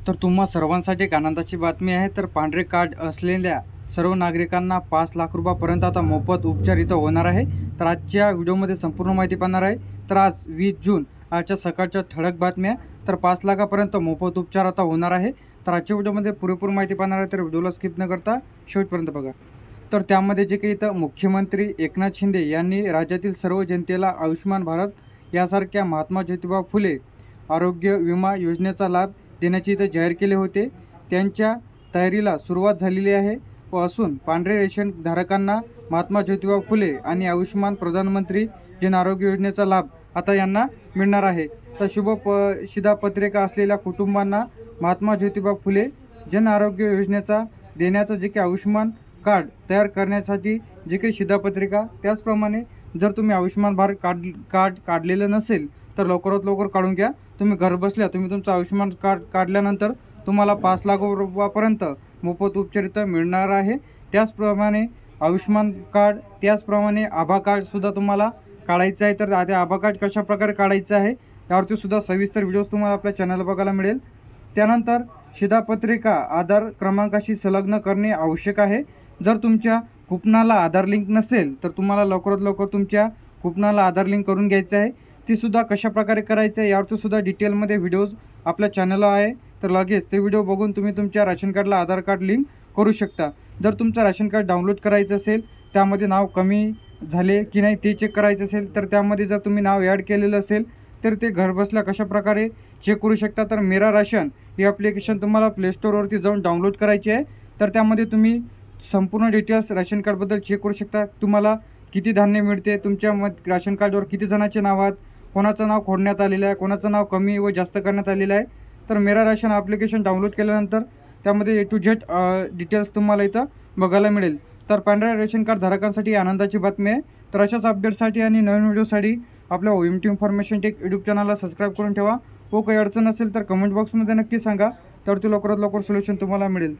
तर तुम्हा सर्वांसाठी एक आनंदाची बातमी आहे। तर पांढरे कार्ड असलेल्या सर्व नागरिकांना 5 लाख रुपयापर्यंत आता मोफत उपचार इथं होणार आहे। तर आजच्या व्हिडिओमध्ये संपूर्ण माहिती पाहणार आहे। तर आज 20 जून आजच्या सकाळच्या ठळक बातम्या। तर 5 लाखापर्यंत मोफत उपचार आता होणार आहे। तर आजच्या व्हिडिओमध्ये पुरेपूर माहिती पाहणार आहे, तर व्हिडिओला स्किप न करता शेवटपर्यंत बघा। तर त्यामध्ये जे काही इथं मुख्यमंत्री एकनाथ शिंदे यांनी राज्यातील सर्व जनतेला आयुष्यमान भारत यासारख्या महात्मा ज्योतिबा फुले आरोग्य विमा योजनेचा लाभ देण्याचे इथं जाहीर केले होते। त्यांच्या तयारीला सुरुवात झालेली आहे व असून पांढरे रेशन धारकांना महात्मा ज्योतिबा फुले आणि आयुष्यमान प्रधानमंत्री जन आरोग्य योजनेचा लाभ आता यांना मिळणार आहे। तर शिधापत्रिका असलेल्या कुटुंबांना महात्मा ज्योतिबा फुले जन आरोग्य योजनेचा देण्याचं जे काही आयुष्यमान कार्ड तयार करण्यासाठी जे काही शिधापत्रिका, त्याचप्रमाणे जर तुम्ही आयुष्यमान भारत कार्ड काढलेलं नसेल तर लवकरात लवकर काढून घ्या। तुम्ही घरबसल्या तुम्ही तुमचं आयुष्यमान कार्ड काढल्यानंतर तुम्हाला 5 लाख रुपयापर्यंत मोफत उपचार इथं मिळणार आहे। त्याचप्रमाणे आयुष्यमान कार्ड, त्याचप्रमाणे आभा कार्डसुद्धा तुम्हाला काढायचं आहे। तर आधी आभा कार्ड कशाप्रकारे काढायचं आहे यावरती सुद्धा सविस्तर व्हिडिओज तुम्हाला आपल्या चॅनलला बघायला मिळेल। त्यानंतर शिधापत्रिका आधार क्रमांकाशी संलग्न करणे आवश्यक आहे। जर तुमच्या कुपनाला आधार लिंक नसेल तर तुम्हाला लवकरात लवकर तुमच्या कुपनाला आधार लिंक करून घ्यायचं आहे। ती सुद्धा कशाप्रकारे करायचं आहे यावरती सुद्धा डिटेलमध्ये व्हिडिओज आपल्या चॅनलला आहे। तर लगेच ते व्हिडिओ बघून तुम्ही तुमच्या राशन कार्डला आधार कार्ड लिंक करू शकता। जर तुमचं राशन कार्ड डाउनलोड करायचं असेल, त्यामध्ये नाव कमी झाले की नाही ते चेक करायचं असेल, तर त्यामध्ये जर तुम्ही नाव ॲड केलेलं असेल तर ते घरबसल्या कशाप्रकारे चेक करू शकता। तर मेरा राशन ही ॲप्लिकेशन तुम्हाला प्ले स्टोअरवरती जाऊन डाउनलोड करायची आहे। तर त्यामध्ये तुम्ही संपूर्ण डिटेल्स राशन कार्डबद्दल चेक करू शकता। तुम्हाला किती धान्य मिळते, तुमच्या राशन कार्डवर किती जणांचे नाव आहेत, कोणाचं नाव खोडण्यात आलेलं आहे, कोणाचं नाव कमी व जास्त करण्यात आलेलं आहे। तर मेरा राशन ॲप्लिकेशन डाउनलोड केल्यानंतर त्यामध्ये A to Z डिटेल्स तुम्हाला इथं बघायला मिळेल। तर पांढऱ्या रेशन कार्ड धारकांसाठी आनंदाची बातमी आहे। तर अशाच अपडेटसाठी आणि नवीन व्हिडिओसाठी आपल्या OMT इन्फॉर्मेशन टेक यूट्यूब चॅनलला सबस्क्राईब करून ठेवा व काही अडचण असेल तर कमेंट बॉक्समध्ये नक्की सांगा, तर ते लवकरात लवकर सोल्युशन तुम्हाला मिळेल।